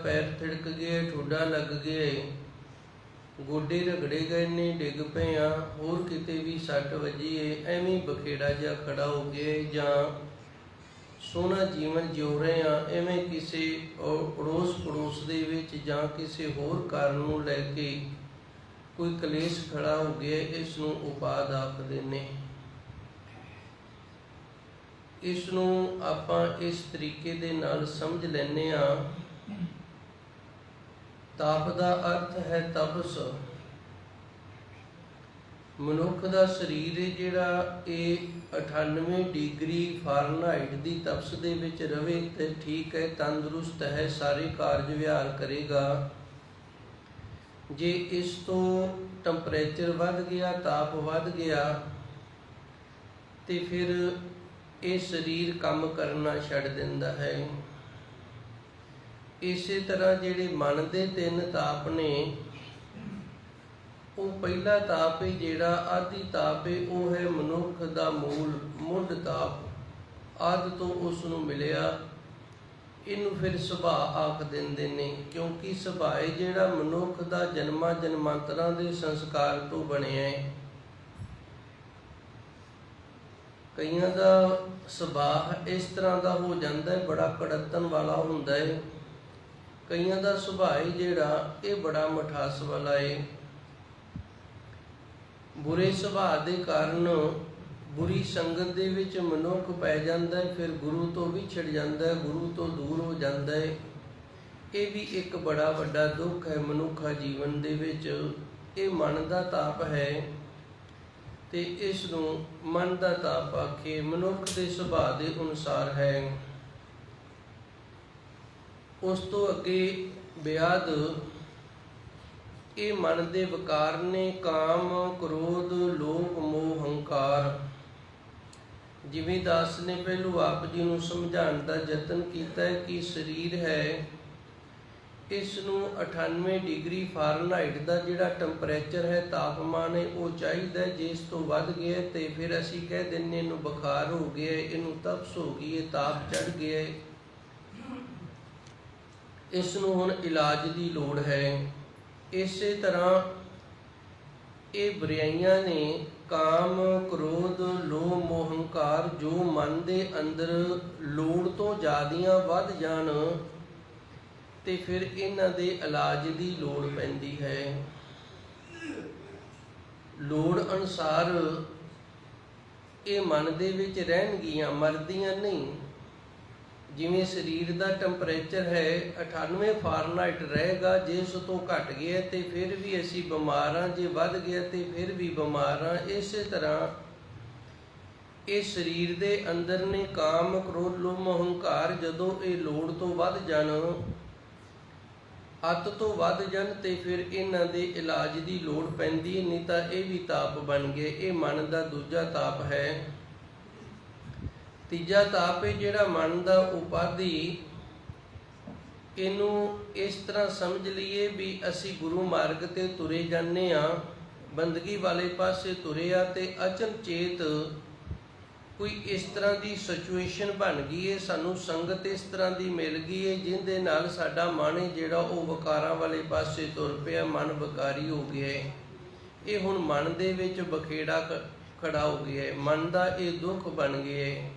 पैर थिड़क गए, ठोडा लग गए, गोडे रगड़े गए ने, डिग पे हाँ, होर किते भी सट वजी है, एवें बखेड़ा जिहा खड़ा हो गया, जां सोहना जीवन जिउ रहे हाँ, एवें किसी अड़ोस पड़ोस दे विच जां किसी होर कारण नूं लैके कोई कलेश खड़ा हो गया, इस नूं उपाद आखदे ने। इस नूं आपां इस तरीके दे नाल समझ लैने आ। ताप दा अर्थ है तपस। मनुख दा शरीर है जिहड़ा ये 98 डिग्री फारनहाइट दी तपस दे विच रवे ते ठीक है, तंदुरुस्त है, सारे कारज विहार करेगा। जे इस तो टंपरेचर वध गया, ताप वध गया, तो फिर ये शरीर काम करना छड़ दिंदा है। इसे तरह जिहड़े मन दे 3 ताप ने, वो पहला ताप है जिहड़ा आदि ताप है, वो है मनुख दा मूल मुੱਢ ताप, आदि तो उसनूं मिलिया। इनू फिर सुभाਅ आख दिंदे ने, क्योंकि सुभाਅ जिहड़ा मनुख दा जन्मां जन्मांतरां दे संस्कार तो बनिया है। कईयां दा सुभाਅ इस तरह का हो जाता है, बड़ा कड़तन वाला हुंदा है। कईयां दा सुभाਅ जिहड़ा ये बड़ा मिठास वाला है। बुरे सुभाअ दे कारण बुरी संगत दे विच मनुख पै जांदा है, फिर गुरु तो विछड़ जांदा है, गुरु तो दूर हो जांदा है। ये भी एक बड़ा वड्डा दुख है मनुखा जीवन दे विच। ये मन दा ताप है ते इस नूं मन दा ताप आखे। मनुख दे सुभाअ दे अनुसार है। उस तो अगे ब्याद ये मन दे विकार ने, काम, क्रोध, लोभ, मोह, हंकार। जिवें दास ने पहलू आप जी नूं समझाउण दा यतन कीता है कि शरीर है, इस नूं 98 डिग्री फारनहाइट का जिहड़ा टंपरेचर है, तापमान है, वो चाहिए। जे इस तो वध गया तो फिर असीं कह दिंदे इनूं बुखार हो गया, इनूं तपस हो गई है, ताप चढ़ गया है। इस नूं हुण इलाज की लोड़ है। इसे तरह ये बुराइयां ने, काम, क्रोध, लोभ, मोह, हंकार, जो मन के अंदर लोड़ तो ज़्यादियां वध जाण ते फिर इन्हां दे इलाज की लोड़ पैंदी है। लोड़ अनुसार ये मन दे विच रहणगियां, मरदियां नहीं। जिवें शरीर का टंपरेचर है 98 फारनहाइट रहेगा, जे इस तो घट गया तो फिर भी असी बीमार हाँ, जे वध गया तो फिर भी बीमार हाँ। इस तरह इस शरीर के अंदर ने काम, क्रोध, लोभ, मोह, हंकार जदों ये लोड़ तो वध जाण, अत तो वध जाण ते फिर इन्हां दे इलाज की लोड़ पैंदी है। नहीं तो ये भी ताप बन गए। ये मन का दूजा ताप है। तीजा ताप है जिहड़ा मन का उपाधि। इनू इस तरह समझ लीए भी असी गुरु मार्ग ते तुरे जाने आ, बंदगी वाले पासे तुरे आ ते अचनचेत कोई इस तरह की सिचुएशन बन गई है, सानू संगत इस तरह की मिल गई है जिंदे नाल साडा मन है जिहड़ा वो विकारां वाले पासे तुर पिया, मन विकारी हो गया है। ये हुण मन दे विच बखेड़ा खड़ा हो गया है, मन का ये दुख बन गया है।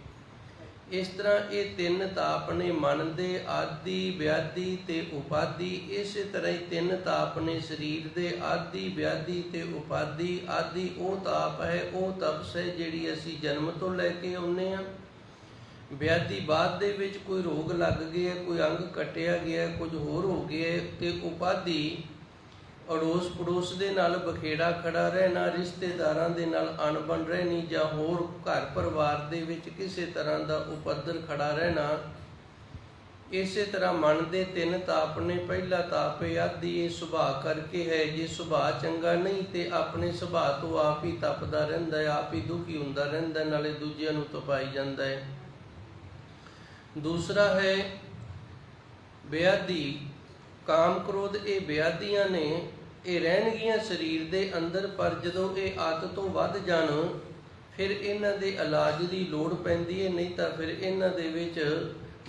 इस तरह ये 3 ताप ने, मन दे आदि, व्याधि ते उपाधि। इस तरह ही 3 ताप ने शरीर दे, आदि, व्याधि ते उपाधि। आदि वो ताप है, वो तपस है जिहड़ी असी जन्म तो लैके आउंदे हां। व्याधि बाद दे विच कोई रोग लग गया, कोई अंग कटिया गया, कुछ होर हो गया। ते उपाधि अड़ोस पड़ोस दे नाल बखेड़ा खड़ा रहना, रिश्तेदारां दे नाल अणबण रहनी, जां होर घर परिवार दे विच किसी तरह का उपद्र खड़ा रहना। इस तरह मन के 3 ताप ने। पहला ताप है आदि, ये सुभाअ करके है। जे सुभाअ चंगा नहीं तो अपने सुभाअ तो आप ही तपदा रहिंदा है, आप ही दुखी हुंदा रहिंदा, नाले दूजिआं नूं तपाई जांदा है। दूसरा है व्याधि, काम, क्रोध। ये व्याधियां ने, ये रहणगियां शरीर दे अंदर, पर जदों ये आदत तो वध जाण फिर इन्हां दे इलाज की लोड़ पैंदी है। नहीं तो फिर इन्हां दे विच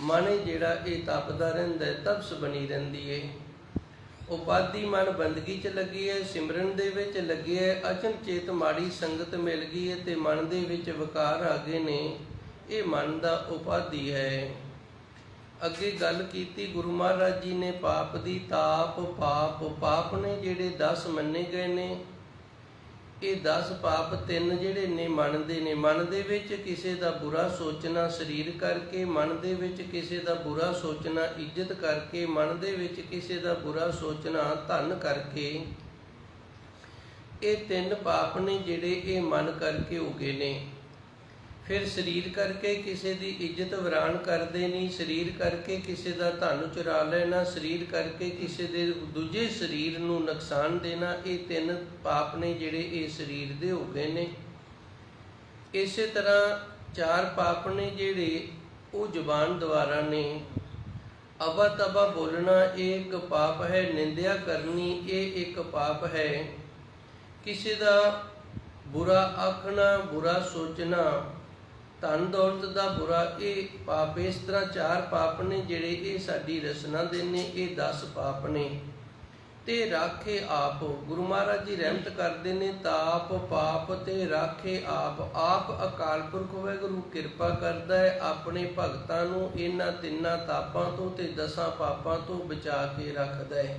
ਮਨ ਜਿਹੜਾ ਇਹ ਤਪਦਾ ਰਹਿੰਦਾ, ਤਪਸ ਬਣੀ ਰਹਿੰਦੀ ਹੈ। ਉਪਾਧੀ ਮਨ ਬੰਦਗੀ 'ਚ ਲੱਗੀ ਹੈ, ਸਿਮਰਨ ਦੇ ਵਿੱਚ ਲੱਗੀ ਹੈ, ਅਚਨਚੇਤ ਮਾੜੀ ਸੰਗਤ ਮਿਲ ਗਈ ਹੈ ਤੇ ਮਨ ਦੇ ਵਿੱਚ ਵਿਕਾਰ ਆ ਗਏ ਨੇ। ਇਹ ਮਨ ਦਾ ਉਪਾਧੀ ਹੈ। ਅੱਗੇ ਗੱਲ ਕੀਤੀ ਗੁਰੂ ਮਹਾਰਾਜ ਜੀ ਨੇ ਪਾਪ ਦੀ। ਪਾਪ ਨੇ ਜਿਹੜੇ 10 ਮੰਨੇ ਗਏ ਨੇ। ਇਹ 10 ਪਾਪ 3 ਜਿਹੜੇ ਨੇ ਮਨ ਦੇ ਨੇ। ਮਨ ਦੇ ਵਿੱਚ ਕਿਸੇ ਦਾ ਬੁਰਾ ਸੋਚਣਾ ਸਰੀਰ ਕਰਕੇ, ਮਨ ਦੇ ਵਿੱਚ ਕਿਸੇ ਦਾ ਬੁਰਾ ਸੋਚਣਾ ਇੱਜ਼ਤ ਕਰਕੇ, ਮਨ ਦੇ ਵਿੱਚ ਕਿਸੇ ਦਾ ਬੁਰਾ ਸੋਚਣਾ ਧਨ ਕਰਕੇ। ਇਹ 3 ਪਾਪ ਨੇ ਜਿਹੜੇ ਇਹ ਮਨ ਕਰਕੇ ਉਗੇ ਨੇ। ਫਿਰ ਸਰੀਰ ਕਰਕੇ ਕਿਸੇ ਦੀ ਇੱਜ਼ਤ ਵਿਰਾਨ ਕਰਦੇ ਨਹੀਂ, ਸਰੀਰ ਕਰਕੇ ਕਿਸੇ ਦਾ ਧਨ ਚੁਰਾ ਲੈਣਾ, ਸਰੀਰ ਕਰਕੇ ਕਿਸੇ ਦੇ ਦੂਜੇ ਸਰੀਰ ਨੂੰ ਨੁਕਸਾਨ ਦੇਣਾ। ਇਹ 3 ਪਾਪ ਨੇ ਜਿਹੜੇ ਇਹ ਸਰੀਰ ਦੇ ਹੋ ਗਏ ਨੇ। ਇਸੇ ਤਰ੍ਹਾਂ 4 ਪਾਪ ਨੇ ਜਿਹੜੇ ਉਹ ਜ਼ੁਬਾਨ ਦੁਆਰਾ ਨੇ। ਅਵਾ ਤਵਾ ਬੋਲਣਾ ਇਹ ਇੱਕ ਪਾਪ ਹੈ। ਨਿੰਦਿਆ ਕਰਨੀ ਇਹ ਇੱਕ ਪਾਪ ਹੈ। ਕਿਸੇ ਦਾ ਬੁਰਾ ਆਖਣਾ, ਬੁਰਾ ਸੋਚਣਾ, ਧਨ ਦੌਲਤ ਦਾ ਬੁਰਾ, ਇਹ ਪਾਪ। ਇਸ ਤਰ੍ਹਾਂ 4 ਪਾਪ ਨੇ ਜਿਹੜੇ ਇਹ ਸਾਡੀ ਰਸਨਾ ਦੇ ਨੇ। ਇਹ 10 ਪਾਪ ਨੇ। ਤੇ ਰਾਖੇ ਆਪ। ਗੁਰੂ ਮਹਾਰਾਜ ਜੀ ਰਹਿਮਤ ਕਰਦੇ ਨੇ, ਤਾਪ ਪਾਪ ਤੇ ਰਾਖੇ ਆਪ। ਆਪ ਅਕਾਲ ਪੁਰਖ ਵਾਹਿਗੁਰੂ ਕਿਰਪਾ ਕਰਦਾ ਹੈ, ਆਪਣੇ ਭਗਤਾਂ ਨੂੰ ਇਹਨਾਂ 3 ਤਾਪਾਂ ਤੋਂ ਤੇ 10 ਪਾਪਾਂ ਤੋਂ ਬਚਾ ਕੇ ਰੱਖਦਾ ਹੈ।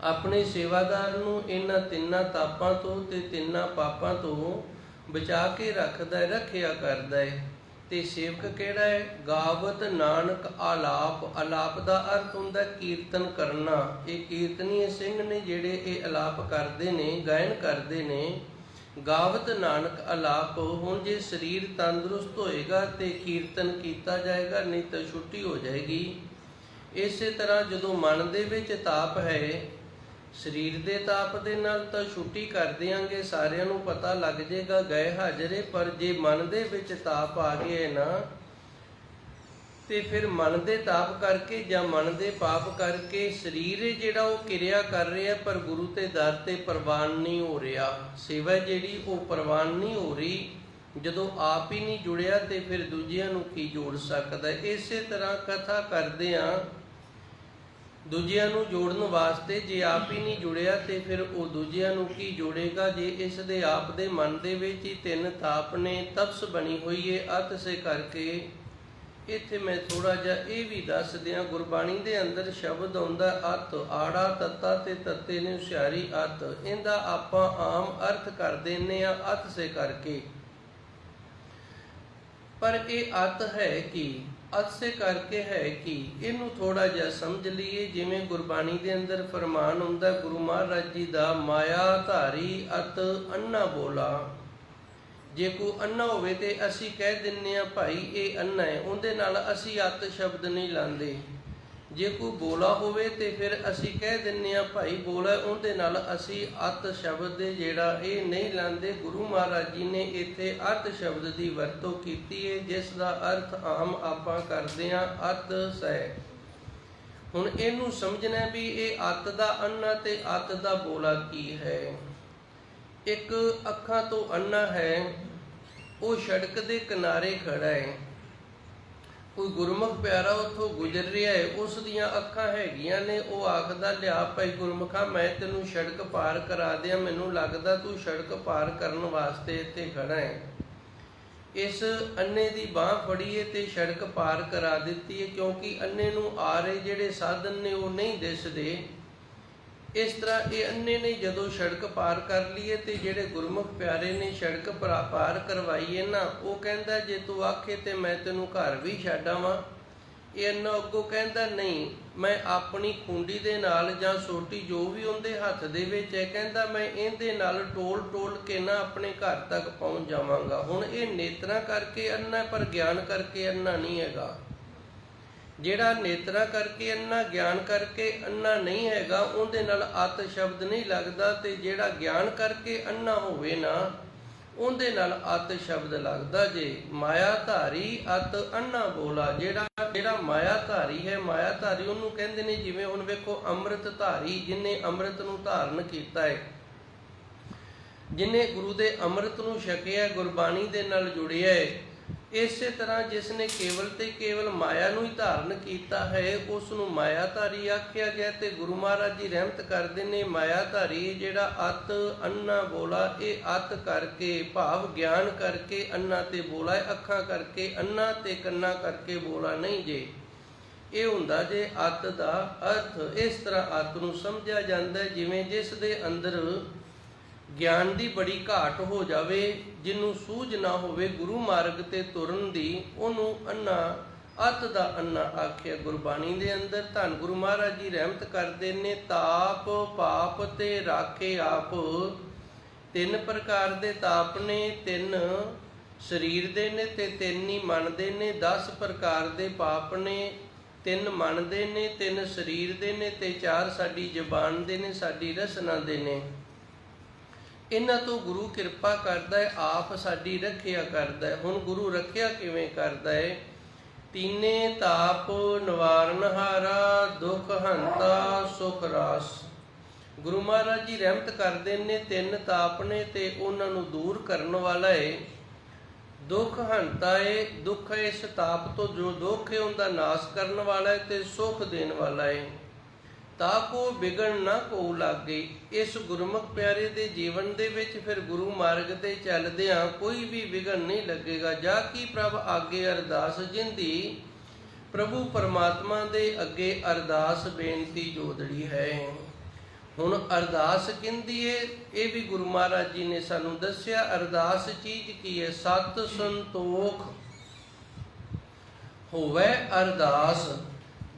ਆਪਣੇ ਸੇਵਾਦਾਰ ਨੂੰ ਇਹਨਾਂ 3 ਤਾਪਾਂ ਤੋਂ ਤੇ 3 ਪਾਪਾਂ ਤੋਂ ਬਚਾ ਕੇ ਰੱਖਦਾ ਹੈ, ਰੱਖਿਆ ਕਰਦਾ ਹੈ। ਤੇ ਸੇਵਕ ਕਿਹੜਾ ਹੈ? ਗਾਵਤ ਨਾਨਕ ਆਲਾਪ। ਆਲਾਪ ਦਾ ਅਰਥ ਹੁੰਦਾ ਕੀਰਤਨ ਕਰਨਾ। ਇਹ ਕੀਰਤਨੀਏ ਸਿੰਘ ਨੇ ਜਿਹੜੇ ਇਹ ਆਲਾਪ ਕਰਦੇ ਨੇ, ਗਾਇਨ ਕਰਦੇ ਨੇ। ਗਾਵਤ ਨਾਨਕ ਆਲਾਪ। ਹੁਣ ਜੇ ਸਰੀਰ ਤੰਦਰੁਸਤ ਹੋਏਗਾ ਤੇ ਕੀਰਤਨ ਕੀਤਾ ਜਾਏਗਾ, ਨਹੀਂ ਤਾਂ ਛੁੱਟੀ ਹੋ ਜਾਏਗੀ। ਇਸੇ ਤਰ੍ਹਾਂ ਜਦੋਂ ਮਨ ਦੇ ਵਿੱਚ ਤਾਪ ਹੈ, ਸਰੀਰ ਦੇ ਤਾਪ ਦੇ ਨਾਲ ਤਾਂ ਛੁੱਟੀ ਕਰ ਦਿਆਂਗੇ, ਸਾਰਿਆਂ ਨੂੰ ਪਤਾ ਲੱਗ ਜਾਏਗਾ, ਗਏ ਹਾਜ਼ਰੇ। ਪਰ ਜੇ ਮਨ ਦੇ ਵਿੱਚ ਤਾਪ ਆ ਗਿਆ ਨਾ, ਤੇ ਫਿਰ ਮਨ ਦੇ ਤਾਪ ਕਰਕੇ ਜਾਂ ਮਨ ਦੇ ਪਾਪ ਕਰਕੇ ਸਰੀਰ ਜਿਹੜਾ ਉਹ ਕਿਰਿਆ ਕਰ ਰਿਹਾ, ਪਰ ਗੁਰੂ ਤੇ ਦਰ ਤੇ ਪ੍ਰਵਾਨ ਨਹੀਂ ਹੋ ਰਿਹਾ। ਸੇਵਾ ਜਿਹੜੀ ਉਹ ਪ੍ਰਵਾਨ ਨਹੀਂ ਹੋ ਰਹੀ। ਜਦੋਂ ਆਪ ਹੀ ਨਹੀਂ ਜੁੜਿਆ ਤੇ ਫਿਰ ਦੂਜਿਆਂ ਨੂੰ ਕੀ ਜੋੜ ਸਕਦਾ। ਇਸੇ ਤਰ੍ਹਾਂ ਕਥਾ ਕਰਦੇ ਹਾਂ, ਦੂਜਿਆਂ ਨੂੰ ਜੋੜਨ ਵਾਸਤੇ ਜੇ ਆਪ ਹੀ ਨਹੀਂ ਜੁੜਿਆ ਤੇ ਫਿਰ ਉਹ ਦੂਜਿਆਂ ਨੂੰ ਕੀ ਜੋੜੇਗਾ। ਜੇ ਇਸ ਦੇ ਆਪ ਦੇ ਮਨ ਦੇ ਵਿੱਚ ਹੀ 3 ਤਾਪ ਨੇ, ਤਪਸ ਬਣੀ ਹੋਈ ਹੈ ਅਤ ਸੇ ਕਰਕੇ। ਇੱਥੇ ਮੈਂ ਥੋੜਾ ਜਿਹਾ ਇਹ ਵੀ ਦੱਸ ਦਿਆਂ, ਗੁਰਬਾਣੀ ਦੇ ਅੰਦਰ ਸ਼ਬਦ ਆਉਂਦਾ ਅਤ। ਆੜਾ ਤੱਤਾ ਤੇ ਤੱਤੇ ਨੇ ਹੁਸ਼ਿਆਰੀ ਅਤ। ਇਹਦਾ ਆਪਾਂ ਆਮ ਅਰਥ ਕਰ ਦਿੰਦੇ ਆ ਅਤ ਸੇ ਕਰਕੇ, ਪਰ ਇਹ ਅਤ ਹੈ ਕੀ? ਅਤ ਸੇ ਕਰਕੇ ਹੈ ਕਿ ਇਹਨੂੰ ਥੋੜਾ ਜਿਹਾ ਸਮਝ ਲਈਏ। ਜਿਵੇਂ ਗੁਰਬਾਣੀ ਦੇ ਅੰਦਰ ਫਰਮਾਨ ਹੁੰਦਾ ਗੁਰੂ ਮਹਾਰਾਜ ਜੀ ਦਾ, ਮਾਇਆ ਧਾਰੀ ਅਤ ਅੰਨਾ ਬੋਲਾ। ਜੇ ਕੋਈ ਅੰਨਾ ਹੋਵੇ ਤੇ ਅਸੀਂ ਕਹਿ ਦਿੰਨੇ ਆ ਭਾਈ ਇਹ ਅੰਨਾ ਹੈ, ਉਹਦੇ ਨਾਲ ਅਸੀਂ ਅਤ ਸ਼ਬਦ ਨਹੀਂ ਲਾਉਂਦੇ। ਜੇ ਕੋਈ ਬੋਲਾ ਹੋਵੇ ਤੇ ਫਿਰ ਅਸੀਂ ਕਹਿ ਦਿੰਨੇ ਆ ਭਾਈ ਬੋਲਾ, ਉਹਦੇ ਨਾਲ ਅਸੀਂ ਅਤ ਸ਼ਬਦ ਜਿਹੜਾ ਇਹ ਨਹੀਂ ਲਾਉਂਦੇ। ਗੁਰੂ ਮਹਾਰਾਜ ਜੀ ਨੇ ਇੱਥੇ ਅਤ ਸ਼ਬਦ ਦੀ ਵਰਤੋਂ ਕੀਤੀ ਹੈ, ਜਿਸ ਦਾ ਅਰਥ ਆਮ ਆਪਾਂ ਕਰਦੇ ਆ ਅਤ ਸੈ। ਹੁਣ ਇਹਨੂੰ ਸਮਝਣਾ ਵੀ ਇਹ ਅਤ ਦਾ ਅੰਨਾ ਤੇ ਅਤ ਦਾ ਬੋਲਾ ਕੀ ਹੈ। ਇੱਕ ਅੱਖਾਂ ਤੋਂ ਅੰਨਾ ਹੈ, ਉਹ ਸੜਕ ਦੇ ਕਿਨਾਰੇ ਖੜਾ ਹੈ। ਕੋਈ ਗੁਰਮੁਖ ਪਿਆਰਾ ਉੱਥੋਂ ਗੁਜ਼ਰ ਰਿਹਾ ਹੈ, ਉਸ ਦੀਆਂ ਅੱਖਾਂ ਹੈਗੀਆਂ ਨੇ। ਉਹ ਆਖਦਾ, ਲਿਆ ਭਾਈ ਗੁਰਮੁਖਾ, ਮੈਂ ਤੈਨੂੰ ਸੜਕ ਪਾਰ ਕਰਾ ਦਿਆਂ, ਮੈਨੂੰ ਲੱਗਦਾ ਤੂੰ ਸੜਕ ਪਾਰ ਕਰਨ ਵਾਸਤੇ ਇੱਥੇ ਖੜਾ ਹੈ। ਇਸ ਅੰਨੇ ਦੀ ਬਾਂਹ ਫੜੀਏ ਤੇ ਸੜਕ ਪਾਰ ਕਰਾ ਦਿੱਤੀ ਹੈ, ਕਿਉਂਕਿ ਅੰਨੇ ਨੂੰ ਆ ਰਹੇ ਜਿਹੜੇ ਸਾਧਨ ਨੇ ਉਹ ਨਹੀਂ ਦਿਸਦੇ। ਇਸ ਤਰ੍ਹਾਂ ਇਹ ਅੰਨੇ ਨੇ ਜਦੋਂ ਸੜਕ ਪਾਰ ਕਰ ਲਈਏ ਤੇ ਜਿਹੜੇ ਗੁਰਮੁਖ ਪਿਆਰੇ ਨੇ ਸੜਕ ਪਾਰ ਕਰਵਾਈਏ ਨਾ, ਉਹ ਕਹਿੰਦਾ ਜੇ ਤੂੰ ਆਖੇ ਤੇ ਮੈਂ ਤੈਨੂੰ ਘਰ ਵੀ ਛੱਡ ਆਵਾਂ। ਇਹ ਅੰਨਾ ਅੱਗੋਂ ਕਹਿੰਦਾ ਨਹੀਂ, ਮੈਂ ਆਪਣੀ ਖੁੰਡੀ ਦੇ ਨਾਲ ਜਾਂ ਸੋਟੀ ਜੋ ਵੀ ਉਹਦੇ ਹੱਥ ਦੇ ਵਿੱਚ ਹੈ, ਕਹਿੰਦਾ ਮੈਂ ਇਹਦੇ ਨਾਲ ਟੋਲ ਕੇ ਨਾ ਆਪਣੇ ਘਰ ਤੱਕ ਪਹੁੰਚ ਜਾਵਾਂਗਾ। ਹੁਣ ਇਹ ਨੇਤਰਾਂ ਕਰਕੇ ਅੰਨਾ, ਪਰ ਗਿਆਨ ਕਰਕੇ ਅੰਨਾ ਨਹੀਂ ਹੈਗਾ। ਜਿਹੜਾ ਨੇਤਰਾ ਕਰਕੇ ਅੰਨਾ, ਗਿਆਨ ਕਰਕੇ ਅੰਨਾ ਨਹੀਂ ਹੈਗਾ, ਉਹਦੇ ਨਾਲ ਅਤ ਸ਼ਬਦ ਨਹੀਂ ਲੱਗਦਾ। ਤੇ ਜਿਹੜਾ ਗਿਆਨ ਕਰਕੇ ਅੰਨਾ ਹੋਵੇ ਨਾ, ਉਹਦੇ ਨਾਲ ਅਤ ਸ਼ਬਦ ਲੱਗਦਾ ਜੇ। ਮਾਇਆ ਧਾਰੀ ਅਤ ਅੰਨਾ ਬੋਲਾ। ਜਿਹੜਾ ਮਾਇਆ ਧਾਰੀ ਹੈ, ਮਾਇਆ ਧਾਰੀ ਉਹਨੂੰ ਕਹਿੰਦੇ ਨੇ। ਜਿਵੇਂ ਹੁਣ ਵੇਖੋ ਅੰਮ੍ਰਿਤ ਧਾਰੀ, ਜਿਹਨੇ ਅੰਮ੍ਰਿਤ ਨੂੰ ਧਾਰਨ ਕੀਤਾ ਹੈ, ਜਿਹਨੇ ਗੁਰੂ ਦੇ ਅੰਮ੍ਰਿਤ ਨੂੰ ਛਕਿਆ, ਗੁਰਬਾਣੀ ਦੇ ਨਾਲ ਜੁੜਿਆ ਹੈ, ਇਸੇ ਤਰ੍ਹਾਂ ਜਿਸ ਨੇ ਕੇਵਲ ਤੇ ਕੇਵਲ ਮਾਇਆ ਨੂੰ ਹੀ ਧਾਰਨ ਕੀਤਾ ਹੈ ਉਸ ਨੂੰ ਮਾਇਆਧਾਰੀ ਆਖਿਆ ਗਿਆ। ਤੇ ਗੁਰੂ ਮਹਾਰਾਜ ਜੀ ਰਹਿਮਤ ਕਰਦੇ ਨੇ, ਮਾਇਆਧਾਰੀ ਜਿਹੜਾ ਅਤ ਅੰਨਾ ਬੋਲਾ, ਇਹ ਅਤ ਕਰਕੇ ਭਾਵ ਗਿਆਨ ਕਰਕੇ ਅੰਨਾ ਤੇ ਬੋਲਾ ਹੈ, ਅੱਖਾਂ ਕਰਕੇ ਅੰਨਾ ਤੇ ਕੰਨਾਂ ਕਰਕੇ ਬੋਲਾ ਨਹੀਂ ਜੇ। ਇਹ ਹੁੰਦਾ ਜੇ ਅਤ ਦਾ ਅਰਥ। ਇਸ ਤਰ੍ਹਾਂ ਅਤ ਨੂੰ ਸਮਝਿਆ ਜਾਂਦਾ ਹੈ ਜਿਵੇਂ ਜਿਸ ਦੇ ਅੰਦਰ ਗਿਆਨ ਦੀ ਬੜੀ ਘਾਟ ਹੋ ਜਾਵੇ, ਜਿਹਨੂੰ ਸੂਝ ਨਾ ਹੋਵੇ ਗੁਰੂ ਮਾਰਗ ਤੇ ਤੁਰਨ ਦੀ, ਉਹਨੂੰ ਅੰਨਾ ਅਤ ਦਾ ਅੰਨਾ ਆਖਿਆ ਗੁਰਬਾਣੀ ਦੇ ਅੰਦਰ। ਧੰਨ ਗੁਰੂ ਮਹਾਰਾਜ ਜੀ ਰਹਿਮਤ ਕਰਦੇ ਨੇ, ਤਾਪ ਪਾਪ ਤੇ ਰਾਖੇ ਆਪ। ਤਿੰਨ ਪ੍ਰਕਾਰ ਦੇ ਤਾਪ ਨੇ, ਤਿੰਨ ਸਰੀਰ ਦੇ ਨੇ ਤੇ ਤਿੰਨ ਹੀ ਮਨ ਦੇ ਨੇ। 10 ਪ੍ਰਕਾਰ ਦੇ ਪਾਪ ਨੇ, ਤਿੰਨ ਮਨ ਦੇ ਨੇ, ਤਿੰਨ ਸਰੀਰ ਦੇ ਨੇ ਤੇ 4 ਸਾਡੀ ਜ਼ਬਾਨ ਦੇ ਨੇ, ਸਾਡੀ ਰਸਨਾ ਦੇ ਨੇ। ਇਹਨਾਂ ਤੋਂ ਗੁਰੂ ਕਿਰਪਾ ਕਰਦਾ ਹੈ, ਆਪ ਸਾਡੀ ਰੱਖਿਆ ਕਰਦਾ ਹੈ। ਹੁਣ ਗੁਰੂ ਰੱਖਿਆ ਕਿਵੇਂ ਕਰਦਾ ਹੈ? ਤੀਨੇ ਤਾਪ ਨਿਵਾਰਨਹਾਰਾ, ਦੁਖ ਹੰਤਾ ਸੁਖ ਰਾਸ। ਗੁਰੂ ਮਹਾਰਾਜ ਜੀ ਰਹਿਮਤ ਕਰਦੇ ਨੇ, 3 ਤਾਪ ਨੇ ਤੇ ਉਹਨਾਂ ਨੂੰ ਦੂਰ ਕਰਨ ਵਾਲਾ ਹੈ। ਦੁਖ ਹੰਤਾ ਹੈ, ਦੁੱਖ ਇਸ ਤਾਪ ਤੋਂ ਜੋ ਦੁੱਖ ਹੈ ਉਹਦਾ ਨਾਸ਼ ਕਰਨ ਵਾਲਾ ਹੈ, ਤੇ ਸੁਖ ਦੇਣ ਵਾਲਾ ਹੈ। ਤਾਂ ਕੋ ਵਿਗਣ ਨਾ ਕੋ ਲਾਗੇ। ਇਸ ਗੁਰਮੁਖ ਪਿਆਰੇ ਦੇ ਜੀਵਨ ਦੇ ਵਿੱਚ ਫਿਰ ਗੁਰੂ ਮਾਰਗ ਤੇ ਚੱਲਦਿਆਂ ਕੋਈ ਵੀ ਵਿਗਣ ਨਹੀਂ ਲੱਗੇਗਾ। ਜਾ ਕੀ ਪ੍ਰਭ ਆਗੇ ਅਰਦਾਸ ਜਿੰਦੀ, ਪ੍ਰਭੂ ਪਰਮਾਤਮਾ ਦੇ ਅੱਗੇ ਅਰਦਾਸ ਬੇਨਤੀ ਜੋਦੜੀ ਹੈ। ਹੁਣ ਅਰਦਾਸ ਕਿੰਦੀ ਹੈ? ਇਹ ਵੀ ਗੁਰੂ ਮਹਾਰਾਜ ਜੀ ਨੇ ਸਾਨੂੰ ਦੱਸਿਆ। ਅਰਦਾਸ ਚੀਜ਼ ਕੀ ਹੈ? ਸਤ ਸੰਤੋਖ ਹੋਵੇ ਅਰਦਾਸ।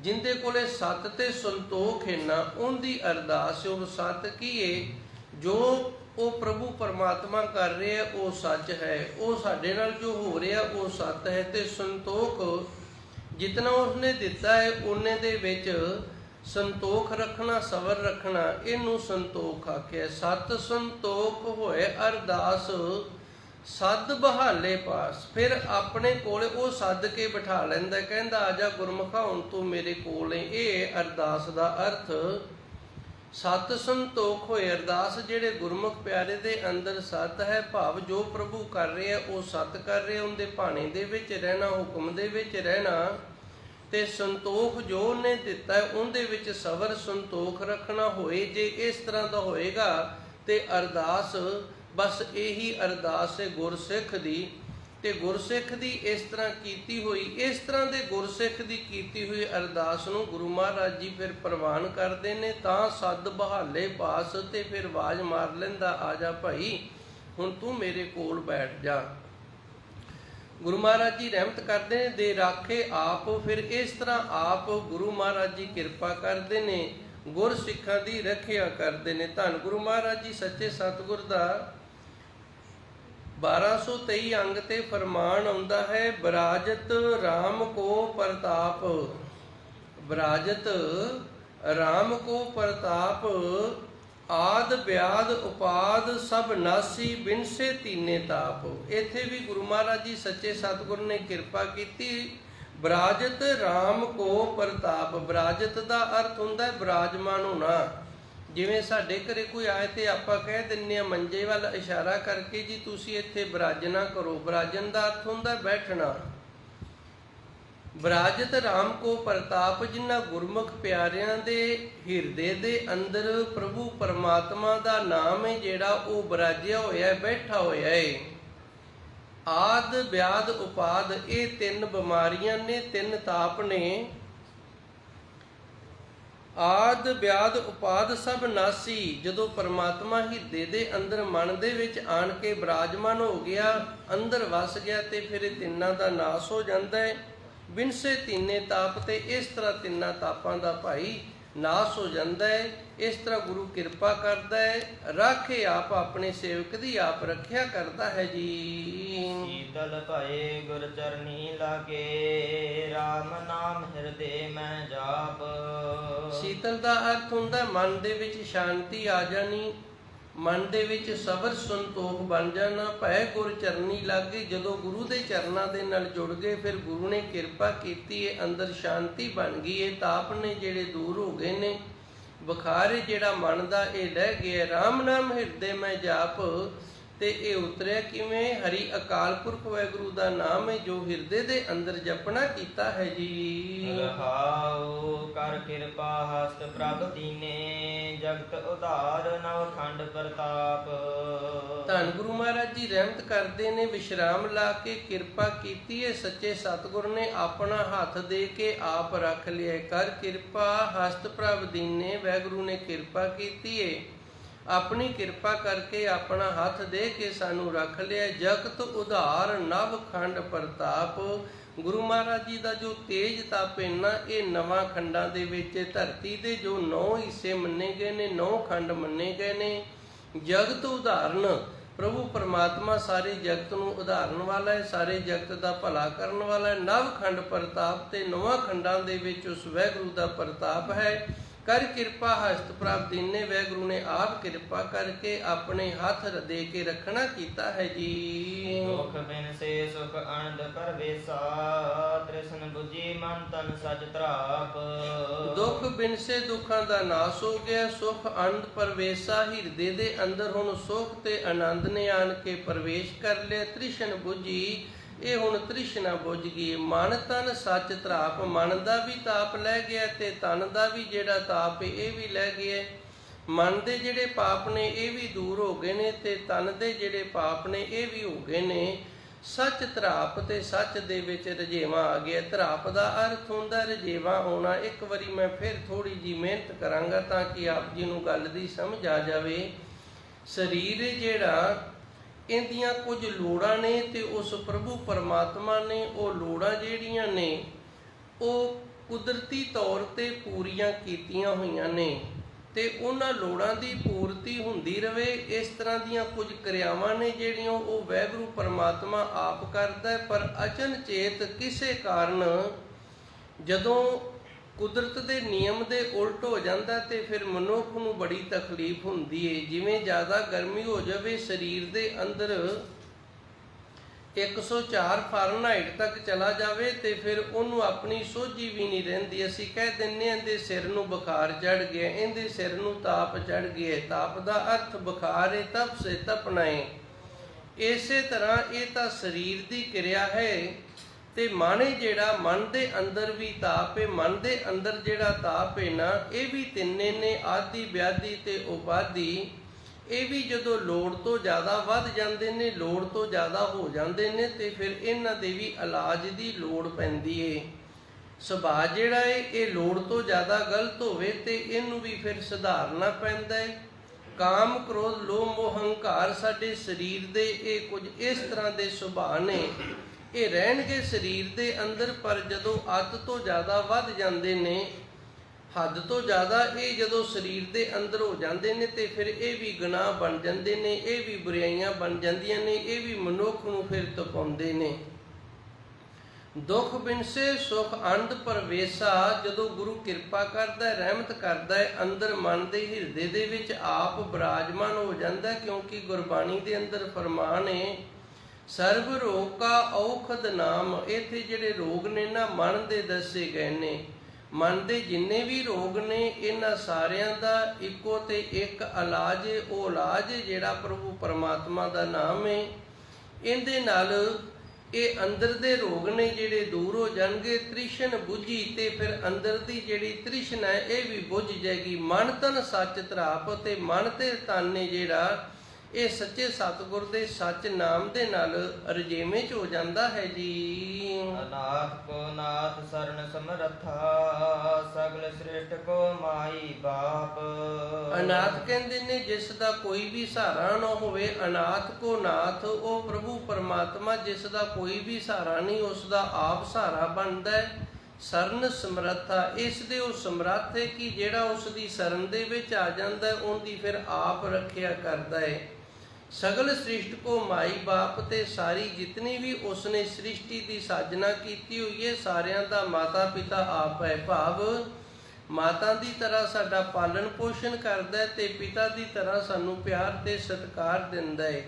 ਜਿੰਦੇ ਕੋਲੇ ਸਤ ਤੇ ਸੰਤੋਖ ਹੈ ਨਾ, ਉਹਦੀ ਅਰਦਾਸ। ਉਹ ਸਤ ਕੀ ਹੈ? ਜੋ ਉਹ ਪ੍ਰਭੂ ਪਰਮਾਤਮਾ ਕਰ ਰਿਹਾ ਉਹ ਸੱਚ ਹੈ, ਉਹ ਸਾਡੇ ਨਾਲ ਜੋ ਹੋ ਰਿਹਾ ਉਹ ਸੱਤ ਹੈ। ਤੇ ਸੰਤੋਖ ਜਿਤਨਾ ਉਸਨੇ ਦਿੱਤਾ ਹੈ ਉਹਨੇ ਦੇ ਵਿੱਚ ਸੰਤੋਖ ਰੱਖਣਾ, ਸਬਰ ਰੱਖਣਾ, ਇਹਨੂੰ ਸੰਤੋਖ ਆਖਿਆ। ਸਤ ਸੰਤੋਖ ਹੋਏ ਅਰਦਾਸ, ਸੱਦ ਬਹਾਲੇ ਪਾਸ। ਫਿਰ ਆਪਣੇ ਕੋਲ ਉਹ ਸੱਦ ਕੇ ਬਿਠਾ ਲੈਂਦਾ, ਕਹਿੰਦਾ ਆ ਜਾ ਗੁਰਮੁਖਾ ਹੁਣ ਤੂੰ ਮੇਰੇ ਕੋਲ ਹੈ। ਇਹ ਅਰਦਾਸ ਦਾ ਅਰਥ। ਸਤ ਸੰਤੋਖ ਹੋਏ ਅਰਦਾਸ। ਜਿਹੜੇ ਗੁਰਮੁਖ ਪਿਆਰੇ ਦੇ ਅੰਦਰ ਸਤ ਹੈ, ਭਾਵ ਜੋ ਪ੍ਰਭੂ ਕਰ ਰਿਹਾ ਉਹ ਸਤ ਕਰ ਰਿਹਾ, ਉਹਦੇ ਭਾਣੇ ਦੇ ਵਿੱਚ ਰਹਿਣਾ, ਹੁਕਮ ਦੇ ਵਿੱਚ ਰਹਿਣਾ। ਤੇ ਸੰਤੋਖ ਜੋ ਉਹਨੇ ਦਿੱਤਾ ਹੈ ਉਹਦੇ ਵਿੱਚ ਸਬਰ ਸੰਤੋਖ ਰੱਖਣਾ ਹੋਏ। ਜੇ ਇਸ ਤਰ੍ਹਾਂ ਦਾ ਹੋਏਗਾ ਤੇ ਅਰਦਾਸ ਬਸ ਇਹੀ ਅਰਦਾਸ ਹੈ ਗੁਰਸਿੱਖ ਦੀ। ਤੇ ਗੁਰਸਿੱਖ ਦੀ ਇਸ ਤਰ੍ਹਾਂ ਕੀਤੀ ਹੋਈ, ਇਸ ਤਰ੍ਹਾਂ ਦੇ ਗੁਰਸਿੱਖ ਦੀ ਕੀਤੀ ਹੋਈ ਅਰਦਾਸ ਨੂੰ ਗੁਰੂ ਮਹਾਰਾਜ ਜੀ ਫਿਰ ਪ੍ਰਵਾਨ ਕਰਦੇ ਨੇ। ਤਾਂ ਸੱਦ ਬਹਾਲੇ ਪਾਸ, ਤੇ ਫਿਰ ਆਵਾਜ਼ ਮਾਰ ਲੈਂਦਾ ਆ ਜਾ ਭਾਈ ਹੁਣ ਤੂੰ ਮੇਰੇ ਕੋਲ ਬੈਠ ਜਾ। ਗੁਰੂ ਮਹਾਰਾਜ ਜੀ ਰਹਿਮਤ ਕਰਦੇ ਨੇ, ਦੇ ਰਾਖੇ ਆਪ। ਫਿਰ ਇਸ ਤਰ੍ਹਾਂ ਆਪ ਗੁਰੂ ਮਹਾਰਾਜ ਜੀ ਕਿਰਪਾ ਕਰਦੇ ਨੇ, ਗੁਰ ਸਿੱਖਾਂ ਦੀ ਰੱਖਿਆ ਕਰਦੇ ਨੇ। ਧੰਨ ਗੁਰੂ ਮਹਾਰਾਜ ਜੀ ਸੱਚੇ ਸਤਿਗੁਰ ਦਾ 1223 ਅੰਗ ਤੇ ਫਰਮਾਨ ਆਉਂਦਾ ਹੈ, ਬਰਾਜਤ ਰਾਮ ਕੋ ਪ੍ਰਤਾਪ। ਬਰਾਜਤ ਰਾਮ ਕੋ ਪ੍ਰਤਾਪ, ਆਦ ਬਿਆਦ ਉਪਾਦ ਸਭ ਨਾਸੀ, ਬਿਨਸੇ ਤੀਨੇ ਤਾਪ। ਇੱਥੇ ਵੀ ਗੁਰੂ ਮਹਾਰਾਜ ਜੀ ਸੱਚੇ ਸਤਿਗੁਰ ਨੇ ਕਿਰਪਾ ਕੀਤੀ। ਬਰਾਜਤ ਰਾਮ ਕੋ ਪ੍ਰਤਾਪ। ਬਰਾਜਤ ਦਾ ਅਰਥ ਹੁੰਦਾ ਹੈ ਬਿਰਾਜਮਾਨ ਹੋਣਾ। ਜਿਵੇਂ ਸਾਡੇ ਘਰੇ ਕੋਈ ਆਏ ਤੇ ਆਪਾਂ ਕਹਿ ਦਿੰਦੇ ਹਾਂ ਮੰਜੇ ਵੱਲ ਇਸ਼ਾਰਾ ਕਰਕੇ, ਜੀ ਤੁਸੀਂ ਇੱਥੇ ਬਿਰਾਜਨਾ ਕਰੋ। ਬਿਰਾਜਨ ਦਾ ਅਰਥ ਹੁੰਦਾ ਬੈਠਣਾ। ਬਰਾਜਤ ਰਾਮ ਕੋ ਪ੍ਰਤਾਪ। ਜਿਨ੍ਹਾਂ ਗੁਰਮੁਖ ਪਿਆਰਿਆਂ ਦੇ ਹਿਰਦੇ ਦੇ ਅੰਦਰ ਪ੍ਰਭੂ ਪਰਮਾਤਮਾ ਦਾ ਨਾਮ ਹੈ ਜਿਹੜਾ ਉਹ ਬਿਰਾਜਿਆ ਹੋਇਆ, ਬੈਠਾ ਹੋਇਆ ਹੈ। ਆਦ ਬਿਆਦ ਉਪਾਦ, ਇਹ 3 ਬਿਮਾਰੀਆਂ ਨੇ, 3 ਤਾਪ ਨੇ। ਆਦ ਬਿਆਦ ਉਪਾਦ ਸਭ ਨਾਸੀ। ਜਦੋਂ ਪਰਮਾਤਮਾ ਹਿਰਦੇ ਦੇ ਅੰਦਰ ਮਨ ਦੇ ਵਿੱਚ ਆਣ ਕੇ ਬਿਰਾਜਮਾਨ ਹੋ ਗਿਆ, ਅੰਦਰ ਵਸ ਗਿਆ, ਤੇ ਫਿਰ ਇਹ ਤਿੰਨਾਂ ਦਾ ਨਾਸ ਹੋ ਜਾਂਦਾ ਹੈ। ਬਿਨਸੇ ਤੀਨੇ ਤਾਪ। ਤੇ ਇਸ ਤਰ੍ਹਾਂ ਤਿੰਨਾਂ ਤਾਪਾਂ ਦਾ ਭਾਈ ਨਾਸ ਹੋ ਜਾਂਦਾ ਹੈ। ਇਸ ਤਰ੍ਹਾਂ ਗੁਰੂ ਕਿਰਪਾ ਕਰਦਾ ਹੈ, ਰਾਖੇ ਆਪ, ਆਪਣੇ ਸੇਵਕ ਦੀ ਆਪ ਰੱਖਿਆ ਕਰਦਾ ਹੈ ਜੀ। ਸੀਤਲ ਭਏ ਗੁਰ ਚਰਨੀ ਲਾਗੇ, ਰਾਮ ਨਾਮ ਹਿਰਦੇ ਮੈਂ ਜਾਪ। ਸੀਤਲ ਦਾ ਅਰਥ ਹੁੰਦਾ ਮਨ ਦੇ ਵਿੱਚ ਸ਼ਾਂਤੀ ਆ ਜਾਣੀ, ਮਨ ਦੇ ਵਿੱਚ ਸਬਰ ਸੰਤੋਖ ਬਣ ਜਾਣਾ। ਭੈ ਗੁਰ ਚਰਨੀ ਲਾਗੇ, ਜਦੋਂ ਗੁਰੂ ਦੇ ਚਰਨਾਂ ਦੇ ਨਾਲ ਜੁੜ ਗਏ, ਫਿਰ ਗੁਰੂ ਨੇ ਕਿਰਪਾ ਕੀਤੀ ਹੈ, ਅੰਦਰ ਸ਼ਾਂਤੀ ਬਣ ਗਈ ਹੈ, ਤਾਪ ਨੇ ਜਿਹੜੇ ਦੂਰ ਹੋ ਗਏ ਨੇ, ਬੁਖਾਰ ਜਿਹੜਾ ਮਨ ਦਾ ਇਹ ਰਹਿ ਗਿਆ। ਰਾਮ ਨਾਮ ਹਿਰਦੇ ਮੈਂ ਜਾਪ। ਤੇ ਇਹ ਉਤਰਿਆ ਕਿਵੇਂ? ਹਰੀ ਅਕਾਲ ਪੁਰਖ ਵਾਹਿਗੁਰੂ ਦਾ ਨਾਮ ਹੈ ਜੋ ਹਿਰਦੇ ਦੇ ਅੰਦਰ ਜਪਣਾ ਕੀਤਾ ਹੈ ਜੀ। ਰਹਾਉ ਕਰ ਕਿਰਪਾ ਹਸਤ ਪ੍ਰਭ ਦੀਨੇ, ਜਗਤ ਉਧਾਰ ਨਵ ਖੰਡ ਪ੍ਰਤਾਪ। ਧੰਨ ਗੁਰੂ ਮਹਾਰਾਜ ਜੀ ਰਹਿਮਤ ਕਰਦੇ ਨੇ, ਵਿਸ਼ਰਾਮ ਲਾ ਕੇ ਕਿਰਪਾ ਕੀਤੀ ਹੈ। ਸੱਚੇ ਸਤਿਗੁਰ ਨੇ ਆਪਣਾ ਹੱਥ ਦੇ ਕੇ ਆਪ ਰੱਖ ਲਿਆ। ਕਰ ਕਿਰਪਾ ਹਸਤ ਪ੍ਰਭ ਦੀਨੇ, ਵਾਹਿਗੁਰੂ ਨੇ ਕਿਰਪਾ ਕੀਤੀ ਹੈ, ਆਪਣੀ ਕਿਰਪਾ ਕਰਕੇ ਆਪਣਾ ਹੱਥ ਦੇ ਕੇ ਸਾਨੂੰ ਰੱਖ ਲਿਆ। ਜਗਤ ਉਧਾਰ ਨਵ ਖੰਡ ਪ੍ਰਤਾਪ। ਗੁਰੂ ਮਹਾਰਾਜ ਜੀ ਦਾ ਜੋ ਤੇਜ ਤਪ ਇੰਨਾ, ਇਹ ਨਵਾਂ ਖੰਡਾਂ ਦੇ ਵਿੱਚ ਧਰਤੀ ਦੇ ਜੋ 9 ਹਿੱਸੇ ਮੰਨੇ ਗਏ ਨੇ, 9 ਖੰਡ ਮੰਨੇ ਗਏ ਨੇ। ਜਗਤ ਉਦਾਹਰਨ, ਪ੍ਰਭੂ ਪਰਮਾਤਮਾ ਸਾਰੇ ਜਗਤ ਨੂੰ ਉਧਾਰਨ ਵਾਲਾ ਹੈ, ਸਾਰੇ ਜਗਤ ਦਾ ਭਲਾ ਕਰਨ ਵਾਲਾ ਹੈ। ਨਵ ਖੰਡ ਪ੍ਰਤਾਪ, ਤੇ 9 ਖੰਡਾਂ ਦੇ ਵਿੱਚ ਉਸ ਵਾਹਿਗੁਰੂ ਦਾ ਪ੍ਰਤਾਪ ਹੈ। ਕਰ ਕਿਰਪਾ ਹਸਤ ਪ੍ਰਭ ਦੀਨੇ, ਵਾਹਿਗੁਰੂ ਨੇ ਆਪ ਕਿਰਪਾ ਕਰਕੇ ਆਪਣੇ ਹੱਥ ਦੇ ਕੇ ਰੱਖਣਾ ਕੀਤਾ ਹੈ ਜੀ। ਦੁਖ ਬਿਨ ਸੇ ਸੁਖ ਆਨੰਦ ਪਰਵੇਸਾ, ਤ੍ਰਿਸ਼ਨ ਬੁਝੀ ਮਨ ਤਨ ਸਜ ਤਰਾਪ। ਦੁੱਖ ਬਿਨ ਸੇ ਦੁੱਖਾਂ ਦਾ ਨਾਸ ਹੋ ਗਿਆ, ਸੁਖ ਆਨੰਦ ਪਰਵੇਸਾ, ਹਿਰਦੇ ਦੇ ਅੰਦਰ ਹੁਣ ਸੁਖ ਤੇ ਆਨੰਦ ਨੇ ਆਣ ਕੇ ਪ੍ਰਵੇਸ਼ ਕਰ ਲਿਆ। ਤ੍ਰਿਸ਼ਨ ਬੁਝੀ, ਇਹ ਹੁਣ ਤ੍ਰਿਸ਼ਨਾ ਬੁਝ ਗਈ। ਮਨ ਤਨ ਸੱਚ ਤਰਾਪ, ਮਨ ਦਾ ਵੀ ਤਾਪ ਲੈ ਗਿਆ ਤੇ ਤਨ ਦਾ ਵੀ ਜਿਹੜਾ ਤਾਪ ਇਹ ਵੀ ਲੈ ਗਿਆ। ਮਨ ਦੇ ਜਿਹੜੇ ਪਾਪ ਨੇ ਇਹ ਵੀ ਦੂਰ ਹੋ ਗਏ ਨੇ, ਤੇ ਤਨ ਦੇ ਜਿਹੜੇ ਪਾਪ ਨੇ ਇਹ ਵੀ ਹੋ ਗਏ ਨੇ। ਸੱਚ ਤਰਾਪ, ਤੇ ਸੱਚ ਦੇ ਵਿੱਚ ਰਜੇਵਾ ਆ ਗਿਆ। ਤਰਾਪ ਦਾ ਅਰਥ ਹੁੰਦਾ ਰਜੇਵਾ ਹੋਣਾ। ਇੱਕ ਵਾਰੀ ਮੈਂ ਫਿਰ ਥੋੜੀ ਜੀ ਮਿਹਨਤ ਕਰਾਂਗਾ ਤਾਂ ਕਿ ਆਪ ਜੀ ਨੂੰ ਗੱਲ ਦੀ ਸਮਝ ਆ ਜਾਵੇ। ਸਰੀਰ ਜਿਹੜਾ, ਇਹਦੀਆਂ ਕੁਝ ਲੋੜਾਂ ਨੇ, ਤੇ ਉਸ ਪ੍ਰਭੂ ਪਰਮਾਤਮਾ ਨੇ ਉਹ ਲੋੜਾਂ ਜਿਹੜੀਆਂ ਨੇ ਉਹ ਕੁਦਰਤੀ ਤੌਰ ਤੇ ਪੂਰੀਆਂ ਕੀਤੀਆਂ ਹੋਈਆਂ ਨੇ, ਤੇ ਉਹਨਾਂ ਲੋੜਾਂ ਦੀ ਪੂਰਤੀ ਹੁੰਦੀ ਰਵੇ। ਇਸ ਤਰ੍ਹਾਂ ਦੀਆਂ ਕੁਝ ਕਿਰਿਆਵਾਂ ਨੇ ਜਿਹੜੀਆਂ ਉਹ ਵਾਹਿਗੁਰੂ ਪਰਮਾਤਮਾ ਆਪ ਕਰਦਾ ਹੈ। ਪਰ ਅਚਨਚੇਤ ਕਿਸੇ ਕਾਰਨ ਜਦੋਂ ਕੁਦਰਤ ਦੇ ਨਿਯਮ ਦੇ ਉਲਟ ਹੋ ਜਾਂਦਾ ਤੇ ਫਿਰ ਮਨੁੱਖ ਨੂੰ ਬੜੀ ਤਕਲੀਫ ਹੁੰਦੀ ਹੈ। ਜਿਵੇਂ ਜ਼ਿਆਦਾ ਗਰਮੀ ਹੋ ਜਾਵੇ, ਸਰੀਰ ਦੇ ਅੰਦਰ 104 ਫਾਰਨਹਾਈਟ ਤੱਕ ਚਲਾ ਜਾਵੇ ਤੇ ਫਿਰ ਉਹਨੂੰ ਆਪਣੀ ਸੋਝੀ ਵੀ ਨਹੀਂ ਰਹਿੰਦੀ। ਅਸੀਂ ਕਹਿ ਦਿੰਦੇ ਹਾਂ ਇਹਦੇ ਸਿਰ ਨੂੰ ਬੁਖਾਰ ਚੜ੍ਹ ਗਿਆ, ਇਹਦੇ ਸਿਰ ਨੂੰ ਤਾਪ ਚੜ੍ਹ ਗਿਆ। ਤਾਪ ਦਾ ਅਰਥ ਬੁਖਾਰ ਹੈ, ਤਪ ਸੇ ਤਪਨਾ ਹੈ। ਇਸੇ ਤਰ੍ਹਾਂ ਇਹ ਤਾਂ ਸਰੀਰ ਦੀ ਕਿਰਿਆ ਹੈ। ਤੇ ਮਨ ਜਿਹੜਾ, ਮਨ ਦੇ ਅੰਦਰ ਵੀ ਤਾਪ ਹੈ। ਮਨ ਦੇ ਅੰਦਰ ਜਿਹੜਾ ਤਾਪ ਹੈ ਨਾ, ਇਹ ਵੀ ਤਿੰਨੇ ਨੇ, ਆਦਿ ਵਿਆਧੀ ਤੇ ਉਪਾਧੀ। ਇਹ ਵੀ ਜਦੋਂ ਲੋੜ ਤੋਂ ਜ਼ਿਆਦਾ ਵੱਧ ਜਾਂਦੇ ਨੇ, ਲੋੜ ਤੋਂ ਜ਼ਿਆਦਾ ਹੋ ਜਾਂਦੇ ਨੇ, ਤੇ ਫਿਰ ਇਹਨਾਂ ਦੇ ਵੀ ਇਲਾਜ ਦੀ ਲੋੜ ਪੈਂਦੀ ਏ। ਸੁਭਾਅ ਜਿਹੜਾ ਹੈ ਇਹ ਲੋੜ ਤੋਂ ਜ਼ਿਆਦਾ ਗਲਤ ਹੋਵੇ ਤੇ ਇਹਨੂੰ ਵੀ ਫਿਰ ਸੁਧਾਰਨਾ ਪੈਂਦਾ ਹੈ। ਕਾਮ, ਕ੍ਰੋਧ, ਲੋਭ, ਮੋਹ, ਹੰਕਾਰ ਸਾਡੇ ਸਰੀਰ ਦੇ ਇਹ ਕੁਝ ਇਸ ਤਰ੍ਹਾਂ ਦੇ ਸੁਭਾਅ ਨੇ। ਇਹ ਰਹਿਣਗੇ ਸਰੀਰ ਦੇ ਅੰਦਰ, ਪਰ ਜਦੋਂ ਅੱਤ ਤੋਂ ਜ਼ਿਆਦਾ ਵੱਧ ਜਾਂਦੇ ਨੇ, ਹੱਦ ਤੋਂ ਜ਼ਿਆਦਾ ਇਹ ਜਦੋਂ ਸਰੀਰ ਦੇ ਅੰਦਰ ਹੋ ਜਾਂਦੇ ਨੇ, ਤੇ ਫਿਰ ਇਹ ਵੀ ਗੁਨਾਹ ਬਣ ਜਾਂਦੇ ਨੇ, ਇਹ ਵੀ ਬੁਰਾਈਆਂ ਬਣ ਜਾਂਦੀਆਂ ਨੇ, ਇਹ ਵੀ ਮਨੁੱਖ ਨੂੰ ਫਿਰ ਤਪਾਉਂਦੇ ਨੇ। ਦੁੱਖ ਬਿਨਸੇ ਸੁਖ ਆਨੰਦ ਪਰਵੇਸਾ, ਜਦੋਂ ਗੁਰੂ ਕਿਰਪਾ ਕਰਦਾ, ਰਹਿਮਤ ਕਰਦਾ ਹੈ, ਅੰਦਰ ਮਨ ਦੇ ਹਿਰਦੇ ਦੇ ਵਿੱਚ ਆਪ ਬਿਰਾਜਮਾਨ ਹੋ ਜਾਂਦਾ। ਕਿਉਂਕਿ ਗੁਰਬਾਣੀ ਦੇ ਅੰਦਰ ਫਰਮਾਨ ਹੈ, ਸਰਬ ਰੋਗ ਕਾ ਔਖਦ ਨਾਮ। ਇੱਥੇ ਜਿਹੜੇ ਰੋਗ ਨੇ ਨਾ ਮਨ ਦੇ ਦੱਸੇ ਗਏ ਨੇ। ਮਨ ਦੇ ਜਿੰਨੇ ਵੀ ਰੋਗ ਨੇ, ਇਹਨਾਂ ਸਾਰਿਆਂ ਦਾ ਇੱਕੋ ਤੇ ਇੱਕ ਇਲਾਜ ਹੈ। ਉਹ ਇਲਾਜ ਜਿਹੜਾ ਪ੍ਰਭੂ ਪਰਮਾਤਮਾ ਦਾ ਨਾਮ ਹੈ। ਇਹਦੇ ਨਾਲ ਇਹ ਅੰਦਰ ਦੇ ਰੋਗ ਨੇ ਜਿਹੜੇ ਦੂਰ ਹੋ ਜਾਣਗੇ। ਤ੍ਰਿਸ਼ਨ ਬੁਝੀ, ਤੇ ਫਿਰ ਅੰਦਰ ਦੀ ਜਿਹੜੀ ਤ੍ਰਿਸ਼ਨ ਹੈ ਇਹ ਵੀ ਬੁਝ ਜਾਏਗੀ। ਮਨ ਤਨ ਸੱਚ ਤਰਾਪ, ਤੇ ਮਨ ਤੇ ਤਨ ਨੇ ਜਿਹੜਾ ਇਹ ਸੱਚੇ ਸਤਿਗੁਰ ਦੇ ਸੱਚ ਨਾਮ ਦੇ ਨਾਲ ਰਜੇਵੇਂ ਚ ਹੋ ਜਾਂਦਾ ਹੈ ਜੀ। ਅਨਾਥ ਕੋ ਨਾਥ ਸਰਨ ਸਮਰੱਥਾ, ਸਗਲ ਸ੍ਰਿਸ਼ਟ ਕੋ ਮਾਈ ਬਾਪ। ਅਨਾਥ ਕਹਿੰਦੇ ਨੇ ਜਿਸ ਦਾ ਕੋਈ ਵੀ ਸਹਾਰਾ ਨਾ ਹੋਵੇ। ਅਨਾਥ ਕੋ ਨਾਥ, ਉਹ ਪ੍ਰਭੂ ਪਰਮਾਤਮਾ ਜਿਸ ਦਾ ਕੋਈ ਵੀ ਸਹਾਰਾ ਨਹੀਂ, ਉਸ ਦਾ ਆਪ ਸਹਾਰਾ ਬਣਦਾ ਹੈ। ਸਰਨ ਸਮਰੱਥਾ, ਇਸ ਦੇ ਉਹ ਸਮਰੱਥ ਹੈ ਕਿ ਜਿਹੜਾ ਉਸ ਦੀ ਸਰਨ ਦੇ ਵਿੱਚ ਆ ਜਾਂਦਾ ਉਹਦੀ ਫਿਰ ਆਪ ਰੱਖਿਆ ਕਰਦਾ ਹੈ। ਸਗਲ ਸ੍ਰਿਸ਼ਟ ਕੋ ਮਾਈ ਬਾਪ, ਤੇ ਸਾਰੀ ਜਿਤਨੀ ਵੀ ਉਸਨੇ ਸ੍ਰਿਸ਼ਟੀ ਦੀ ਸਾਜਨਾ ਕੀਤੀ ਹੋਈ ਹੈ, ਸਾਰਿਆਂ ਦਾ ਮਾਤਾ ਪਿਤਾ ਆਪ ਹੈ। ਭਾਵ ਮਾਤਾ ਦੀ ਤਰ੍ਹਾਂ ਸਾਡਾ ਪਾਲਣ ਪੋਸ਼ਣ ਕਰਦਾ ਹੈ, ਤੇ ਪਿਤਾ ਦੀ ਤਰ੍ਹਾਂ ਸਾਨੂੰ ਪਿਆਰ ਤੇ ਸਤਿਕਾਰ ਦਿੰਦਾ ਹੈ।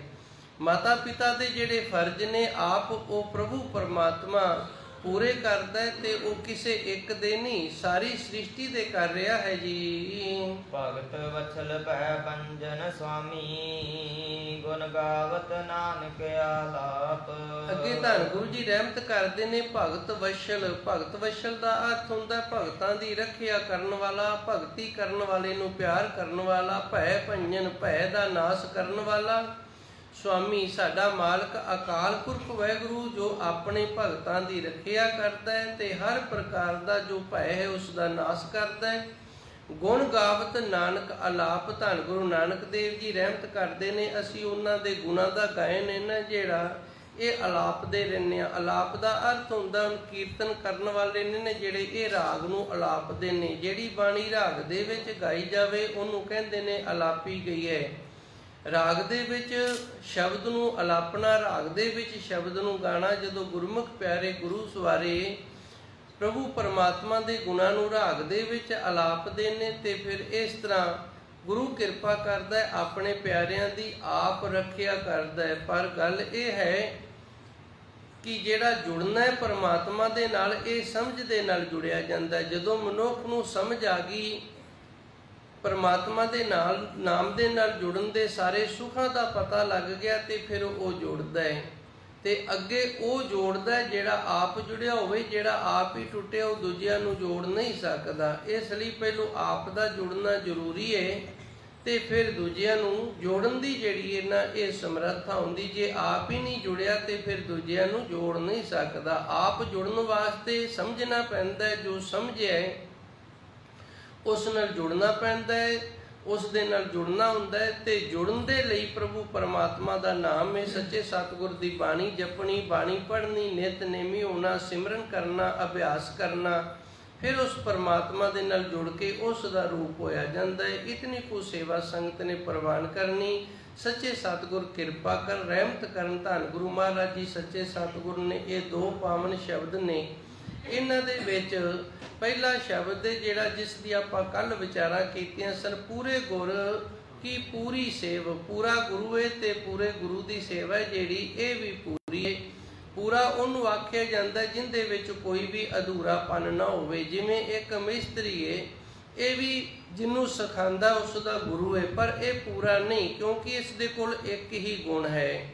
ਮਾਤਾ ਪਿਤਾ ਦੇ ਜਿਹੜੇ ਫਰਜ਼ ਨੇ, ਆਪ ਉਹ ਪ੍ਰਭੂ ਪਰਮਾਤਮਾ ਪੂਰੇ ਕਰਦਾ ਹੈ ਤੇ ਉਹ ਕਿਸੇ ਇੱਕ ਦੇ ਨਹੀਂ, ਸਾਰੀ ਸ੍ਰਿਸ਼ਟੀ ਦੇ ਕਰ ਰਿਹਾ ਹੈ ਜੀ। ਭਗਤ ਵਛਲ ਭੈ ਪੰਜਨ ਸੁਆਮੀ, ਗੁਣ ਗਾਵਤ ਨਾਨਕ ਆਲਾਪ। ਅੱਗੇ ਧੰਨ ਗੁਰੂ ਜੀ ਰਹਿਮਤ ਕਰਦੇ ਨੇ, ਭਗਤ ਵਸ਼ਲ। ਭਗਤ ਵਸ਼ਲ ਦਾ ਅਰਥ ਹੁੰਦਾ ਭਗਤਾਂ ਦੀ ਰੱਖਿਆ ਕਰਨ ਵਾਲਾ, ਭਗਤੀ ਕਰਨ ਵਾਲੇ ਨੂੰ ਪਿਆਰ ਕਰਨ ਵਾਲਾ। ਭੈ ਭੰਜਨ, ਭੈ ਦਾ ਨਾਸ ਕਰਨ ਵਾਲਾ। ਸੁਆਮੀ, ਸਾਡਾ ਮਾਲਕ ਅਕਾਲ ਪੁਰਖ ਵਾਹਿਗੁਰੂ, ਜੋ ਆਪਣੇ ਭਗਤਾਂ ਦੀ ਰੱਖਿਆ ਕਰਦਾ ਹੈ ਤੇ ਹਰ ਪ੍ਰਕਾਰ ਦਾ ਜੋ ਭੈ ਹੈ ਉਸ ਦਾ ਨਾਸ ਕਰਦਾ ਹੈ। ਗੁਣ ਗਾਵਤ ਨਾਨਕ ਆਲਾਪ। ਧੰਨ ਗੁਰੂ ਨਾਨਕ ਦੇਵ ਜੀ ਰਹਿਮਤ ਕਰਦੇ ਨੇ, ਅਸੀਂ ਉਹਨਾਂ ਦੇ ਗੁਣਾਂ ਦਾ ਗਾਇਨ ਇਹਨਾਂ ਜਿਹੜਾ ਇਹ ਆਲਾਪ ਦੇ ਰਹਿੰਦੇ ਹਾਂ। ਆਲਾਪ ਦਾ ਅਰਥ ਹੁੰਦਾ ਕੀਰਤਨ ਕਰਨ ਵਾਲੇ ਨੇ ਜਿਹੜੇ ਇਹ ਰਾਗ ਨੂੰ ਆਲਾਪਦੇ ਨੇ। ਜਿਹੜੀ ਬਾਣੀ ਰਾਗ ਦੇ ਵਿੱਚ ਗਾਈ ਜਾਵੇ ਉਹਨੂੰ ਕਹਿੰਦੇ ਨੇ ਆਲਾਪੀ ਗਈ ਹੈ। ਰਾਗ ਦੇ ਵਿੱਚ ਸ਼ਬਦ ਨੂੰ ਅਲਾਪਣਾ, ਰਾਗ ਦੇ ਵਿੱਚ ਸ਼ਬਦ ਨੂੰ ਗਾਣਾ। ਜਦੋਂ ਗੁਰਮੁਖ ਪਿਆਰੇ ਗੁਰੂ ਸਵਾਰੇ ਪ੍ਰਭੂ ਪਰਮਾਤਮਾ ਦੇ ਗੁਣਾਂ ਨੂੰ ਰਾਗ ਦੇ ਵਿੱਚ ਅਲਾਪਦੇ ਨੇ ਤੇ ਫਿਰ ਇਸ ਤਰ੍ਹਾਂ ਗੁਰੂ ਕਿਰਪਾ ਕਰਦਾ ਹੈ, ਆਪਣੇ ਪਿਆਰਿਆਂ ਦੀ ਆਪ ਰੱਖਿਆ ਕਰਦਾ ਹੈ। ਪਰ ਗੱਲ ਇਹ ਹੈ ਕਿ ਜਿਹੜਾ ਜੁੜਨਾ ਹੈ ਪਰਮਾਤਮਾ ਦੇ ਨਾਲ, ਇਹ ਸਮਝ ਦੇ ਨਾਲ ਜੁੜਿਆ ਜਾਂਦਾ ਹੈ। ਜਦੋਂ ਮਨੁੱਖ ਨੂੰ ਸਮਝ ਆ ਗਈ ਪਰਮਾਤਮਾ ਦੇ ਨਾਲ, ਨਾਮ ਦੇ ਨਾਲ ਜੁੜਨ ਦੇ ਸਾਰੇ ਸੁੱਖਾਂ ਦਾ ਪਤਾ ਲੱਗ ਗਿਆ ਤੇ ਫਿਰ ਉਹ ਜੋੜਦਾ ਹੈ ਤੇ ਅੱਗੇ ਉਹ ਜੋੜਦਾ ਹੈ ਜਿਹੜਾ ਆਪ ਜੁੜਿਆ ਹੋਵੇ। ਜਿਹੜਾ ਆਪ ਹੀ ਟੁੱਟਿਆ ਉਹ ਦੂਜਿਆਂ ਨੂੰ ਜੋੜ ਨਹੀਂ ਸਕਦਾ। ਇਸ ਲਈ ਪਹਿਲੋਂ ਆਪ ਦਾ ਜੁੜਨਾ ਜ਼ਰੂਰੀ ਹੈ ਤੇ ਫਿਰ ਦੂਜਿਆਂ ਨੂੰ ਜੋੜਨ ਦੀ ਜਿਹੜੀ ਹੈ ਨਾ ਇਹ ਸਮਰੱਥਾ ਹੁੰਦੀ। ਜੇ ਆਪ ਹੀ ਨਹੀਂ ਜੁੜਿਆ ਤੇ ਫਿਰ ਦੂਜਿਆਂ ਨੂੰ ਜੋੜ ਨਹੀਂ ਸਕਦਾ। ਆਪ ਜੁੜਨ ਵਾਸਤੇ ਸਮਝਣਾ ਪੈਂਦਾ ਹੈ, ਜੋ ਸਮਝਿਆ ਹੈ ਉਸ ਨਾਲ ਜੁੜਨਾ ਪੈਂਦਾ ਹੈ, ਉਸ ਦੇ ਨਾਲ ਜੁੜਨਾ ਹੁੰਦਾ ਹੈ ਤੇ ਜੁੜਨ ਦੇ ਲਈ ਪ੍ਰਭੂ ਪਰਮਾਤਮਾ ਦਾ ਨਾਮ ਹੈ, ਸੱਚੇ ਸਤਿਗੁਰ ਦੀ ਬਾਣੀ ਜਪਣੀ, ਬਾਣੀ ਪੜ੍ਹਨੀ, ਨਿਤਨੇਮੀ ਹੋਣਾ, ਸਿਮਰਨ ਕਰਨਾ, ਅਭਿਆਸ ਕਰਨਾ, ਫਿਰ ਉਸ ਪਰਮਾਤਮਾ ਦੇ ਨਾਲ ਜੁੜ ਕੇ ਉਸ ਦਾ ਰੂਪ ਹੋਇਆ ਜਾਂਦਾ ਹੈ। ਇਤਨੀ ਕੁ ਸੇਵਾ ਸੰਗਤ ਨੇ ਪ੍ਰਵਾਨ ਕਰਨੀ। ਸੱਚੇ ਸਤਿਗੁਰ ਕਿਰਪਾ ਕਰ, ਰਹਿਮਤ ਕਰਨ। ਧੰਨ ਗੁਰੂ ਮਹਾਰਾਜ ਜੀ ਸੱਚੇ ਸਤਿਗੁਰ ਨੇ ਇਹ ਦੋ ਪਾਵਨ ਸ਼ਬਦ ਨੇ। ਇਹਨਾਂ ਦੇ ਵਿੱਚ ਪਹਿਲਾ ਸ਼ਬਦ ਜਿਹੜਾ ਜਿਸ ਦੀ ਆਪਾਂ ਕੱਲ ਵਿਚਾਰਾਂ ਕੀਤੀਆਂ ਸਨ, ਪੂਰੇ ਗੁਰ ਕੀ ਪੂਰੀ ਸੇਵ। ਪੂਰਾ ਗੁਰੂ ਹੈ ਤੇ ਪੂਰੇ ਗੁਰੂ ਦੀ ਸੇਵਾ ਜਿਹੜੀ ਇਹ ਵੀ ਪੂਰੀ ਹੈ। ਪੂਰਾ ਉਹਨੂੰ ਆਖਿਆ ਜਾਂਦਾ ਜਿਹਦੇ ਵਿੱਚ ਕੋਈ ਵੀ ਅਧੂਰਾਪਨ ਨਾ ਹੋਵੇ। ਜਿਵੇਂ ਇੱਕ ਮਿਸਤਰੀ ਹੈ, ਇਹ ਵੀ ਜਿਹਨੂੰ ਸਿਖਾਉਂਦਾ ਉਸ ਦਾ ਗੁਰੂ ਹੈ, ਪਰ ਇਹ ਪੂਰਾ ਨਹੀਂ ਕਿਉਂਕਿ ਇਸ ਦੇ ਕੋਲ ਇੱਕ ਹੀ ਗੁਣ ਹੈ।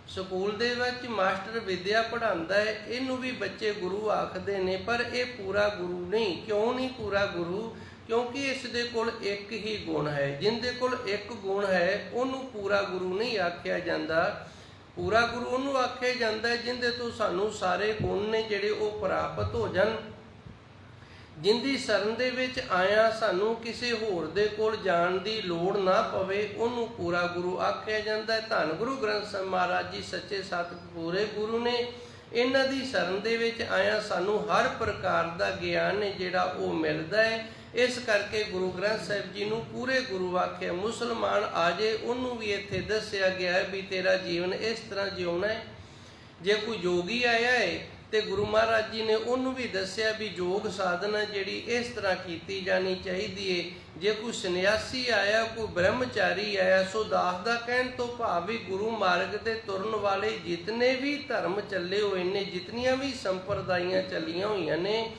ਸਕੂਲ ਦੇ ਵਿੱਚ ਮਾਸਟਰ ਵਿਦਿਆ ਪੜ੍ਹਾਉਂਦਾ ਹੈ, ਇਹਨੂੰ ਵੀ ਬੱਚੇ ਗੁਰੂ ਆਖਦੇ ਨੇ, ਪਰ ਇਹ ਪੂਰਾ ਗੁਰੂ ਨਹੀਂ। ਕਿਉਂ ਨਹੀਂ ਪੂਰਾ ਗੁਰੂ? ਕਿਉਂਕਿ ਇਸ ਦੇ ਕੋਲ ਇੱਕ ਹੀ ਗੁਣ ਹੈ। ਜਿਹਦੇ ਕੋਲ ਇੱਕ ਗੁਣ ਹੈ ਉਹਨੂੰ ਪੂਰਾ ਗੁਰੂ ਨਹੀਂ ਆਖਿਆ ਜਾਂਦਾ। ਪੂਰਾ ਗੁਰੂ ਉਹਨੂੰ ਆਖਿਆ ਜਾਂਦਾ ਜਿਹਦੇ ਤੋਂ ਸਾਨੂੰ ਸਾਰੇ ਗੁਣ ਨੇ ਜਿਹੜੇ ਉਹ ਪ੍ਰਾਪਤ ਹੋ ਜਾਣ। ਜਿੰਦੀ ਸ਼ਰਨ ਦੇ ਵਿੱਚ ਆਇਆ ਸਾਨੂੰ ਕਿਸੇ ਹੋਰ ਦੇ ਕੋਲ ਜਾਣ ਦੀ ਲੋੜ ਨਾ ਪਵੇ, ਉਹਨੂੰ ਪੂਰਾ ਗੁਰੂ ਆਖਿਆ ਜਾਂਦਾ ਹੈ। ਧੰਨ ਗੁਰੂ ਗ੍ਰੰਥ ਸਾਹਿਬ ਮਹਾਰਾਜ ਜੀ ਸੱਚੇ ਸਤਿਗੁਰ ਪੂਰੇ ਗੁਰੂ ਨੇ। ਇਹਨਾਂ ਦੀ ਸ਼ਰਨ ਦੇ ਵਿੱਚ ਆਇਆ ਸਾਨੂੰ ਹਰ ਪ੍ਰਕਾਰ ਦਾ ਗਿਆਨ ਹੈ ਜਿਹੜਾ ਉਹ ਮਿਲਦਾ ਹੈ। ਇਸ ਕਰਕੇ ਗੁਰੂ ਗ੍ਰੰਥ ਸਾਹਿਬ ਜੀ ਨੂੰ ਪੂਰੇ ਗੁਰੂ ਆਖਿਆ। ਮੁਸਲਮਾਨ ਆ ਜੇ ਉਹਨੂੰ ਵੀ ਇੱਥੇ ਦੱਸਿਆ ਗਿਆ ਹੈ ਵੀ ਤੇਰਾ ਜੀਵਨ ਇਸ ਤਰ੍ਹਾਂ ਜਿਉਣਾ ਹੈ। ਜੇ ਕੋਈ ਯੋਗੀ ਆਇਆ ਹੈ ਤੇ ਗੁਰੂ ਮਹਾਰਾਜ ਜੀ ਨੇ ਉਹਨੂੰ ਵੀ ਦੱਸਿਆ ਵੀ ਯੋਗ ਸਾਧਨਾ ਜਿਹੜੀ ਇਸ ਤਰ੍ਹਾਂ ਕੀਤੀ ਜਾਣੀ ਚਾਹੀਦੀ ਹੈ। ਜੇ ਕੋਈ ਸੰਨਿਆਸੀ ਆਇਆ, ਕੋਈ ਬ੍ਰਹਮਚਾਰੀ ਆਇਆ, ਸੋ ਦਾਸ ਦਾ ਕਹਿਣ ਤੋਂ ਭਾਵ ਵੀ ਗੁਰੂ ਮਾਰਗ ਤੇ ਤੁਰਨ ਵਾਲੇ ਜਿਤਨੇ ਵੀ ਧਰਮ ਚੱਲੇ ਹੋਏ ਨੇ, ਜਿਤਨੀਆਂ ਵੀ ਸੰਪਰਦਾਇਆਂ ਚੱਲੀਆਂ ਹੋਈਆਂ ਨੇ,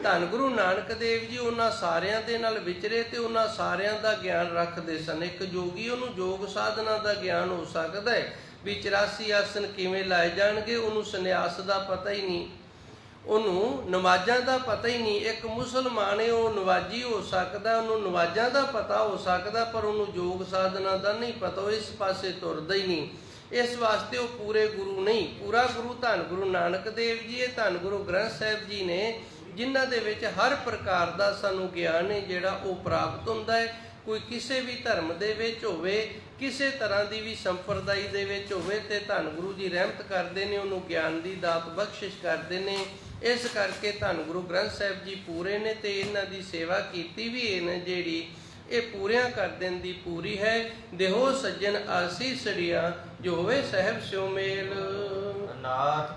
ਧੰਨ ਗੁਰੂ ਨਾਨਕ ਦੇਵ ਜੀ ਉਹਨਾਂ ਸਾਰਿਆਂ ਦੇ ਨਾਲ ਵਿਚਰੇ ਤੇ ਉਹਨਾਂ ਸਾਰਿਆਂ ਦਾ ਗਿਆਨ ਰੱਖਦੇ ਸਨ। ਇੱਕ ਜੋਗੀ ਉਹਨੂੰ ਯੋਗ ਸਾਧਨਾ ਦਾ ਗਿਆਨ ਹੋ ਸਕਦਾ ਹੈ ਵੀ 84 ਆਸਨ ਕਿਵੇਂ ਲਾਏ ਜਾਣਗੇ, ਉਹਨੂੰ ਸੰਨਿਆਸ ਦਾ ਪਤਾ ਹੀ ਨਹੀਂ, ਉਹਨੂੰ ਨਮਾਜ਼ਾਂ ਦਾ ਪਤਾ ਹੀ ਨਹੀਂ। ਇੱਕ ਮੁਸਲਮਾਨ ਹੈ ਉਹ ਨਵਾਜੀ ਹੋ ਸਕਦਾ, ਉਹਨੂੰ ਨਮਾਜ਼ਾਂ ਦਾ ਪਤਾ ਹੋ ਸਕਦਾ, ਪਰ ਉਹਨੂੰ ਯੋਗ ਸਾਧਨਾ ਦਾ ਨਹੀਂ ਪਤਾ, ਉਹ ਇਸ ਪਾਸੇ ਤੁਰਦਾ ਹੀ ਨਹੀਂ। ਇਸ ਵਾਸਤੇ ਉਹ ਪੂਰੇ ਗੁਰੂ ਨਹੀਂ। ਪੂਰਾ ਗੁਰੂ ਧੰਨ ਗੁਰੂ ਨਾਨਕ ਦੇਵ ਜੀ ਹੈ, ਧੰਨ ਗੁਰੂ ਗ੍ਰੰਥ ਸਾਹਿਬ ਜੀ ਨੇ, ਜਿਨ੍ਹਾਂ ਦੇ ਵਿੱਚ ਹਰ ਪ੍ਰਕਾਰ ਦਾ ਸਾਨੂੰ ਗਿਆਨ ਹੈ ਜਿਹੜਾ ਉਹ ਪ੍ਰਾਪਤ ਹੁੰਦਾ ਹੈ। ਕੋਈ ਕਿਸੇ ਵੀ ਧਰਮ ਦੇ ਵਿੱਚ ਹੋਵੇ, ਕਿਸੇ ਤਰ੍ਹਾਂ ਦੀ ਵੀ ਸੰਪਰਦਾਈ ਦੇ ਵਿੱਚ ਹੋਵੇ ਤੇ ਧੰਨ ਗੁਰੂ ਜੀ ਰਹਿਮਤ ਕਰਦੇ ਨੇ, ਉਹਨੂੰ ਗਿਆਨ ਦੀ ਦਾਤ ਬਖਸ਼ਿਸ਼ ਕਰਦੇ ਨੇ। ਇਸ ਕਰਕੇ ਧੰਨ ਗੁਰੂ ਗ੍ਰੰਥ ਸਾਹਿਬ ਜੀ ਪੂਰੇ ਨੇ ਤੇ ਇਹਨਾਂ ਦੀ ਸੇਵਾ ਕੀਤੀ ਵੀ ਇਹਨੇ ਜਿਹੜੀ ਇਹ ਪੂਰਿਆਂ ਕਰ ਦੇਣ ਦੀ ਪੂਰੀ ਹੈ। ਦੇਹੋ ਸੱਜਣ ਆਸੀਸੜੀਆਂ ਜੋ ਹੋਵੇ ਸਹਿਬ ਸਿਉ ਮੇਲ। ਨਾਥ